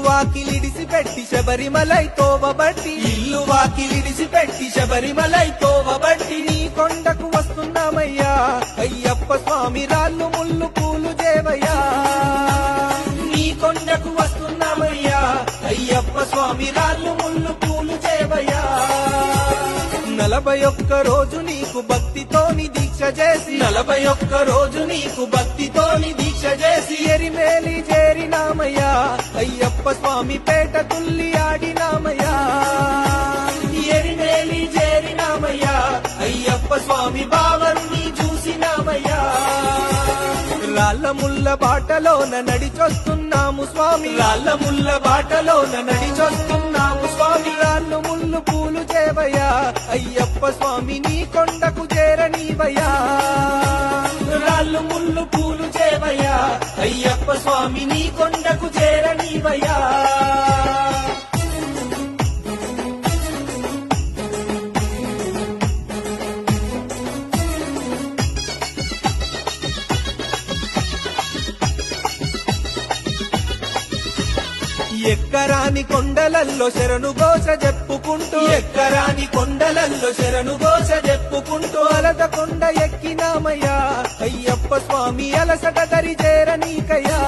వాకిలిడిసి పెట్టి శబరిమలై తోవబట్టి ఇల్లు వాకిలిడిసి పెట్టి శబరిమలై తోవబట్టి నీ కొండకు వస్తున్నామయ్యా అయ్యప్ప స్వామి రాళ్ళు ముళ్ళు పూలు దేవయ్యా నీ కొండకు వస్తున్నామయ్యా అయ్యప్ప స్వామి రాళ్ళు ముళ్ళు పూలు దేవయ్యా 41 రోజు నీకు భక్తితోని దీక్ష చేసి 41 రోజు నీకు భక్తితోని దీక్ష చేసి ఎరిమేలి చేరినామయ్యా అయ్యప్ప స్వామి పేట తుల్లి ఆడినామయ్యా ఎరిమేలి చేరినామయ్యా అయ్యప్ప స్వామి బావరుని చూసినామయ్యా రాళ్ళ ముళ్ళ బాటలోన నడిచొస్తున్నాము స్వామి రాళ్ళ ముళ్ళ బాటలోన నడిచొస్తున్నాము స్వామి రాళ్ళు ముళ్ళు పూలు చేవయ్యా అయ్యప్ప స్వామి నీ కొండకు చేరనీవయ్యా రాళ్ళు ముళ్ళు పూలు చేవయ్యా అయ్యప్ప స్వామి నీ కొండకు చేరనీవయ్యా ఎక్కరాని కొండలల్లో శరణు ఘోష చెప్పుకుంటూ ఎక్కరాని కొండలల్లో శరణు ఘోష చెప్పుకుంటూ అలత కొండ ఎక్కినామయ్యా అయ్యప్ప స్వామి అలసట దరి చేరనీకయ్యా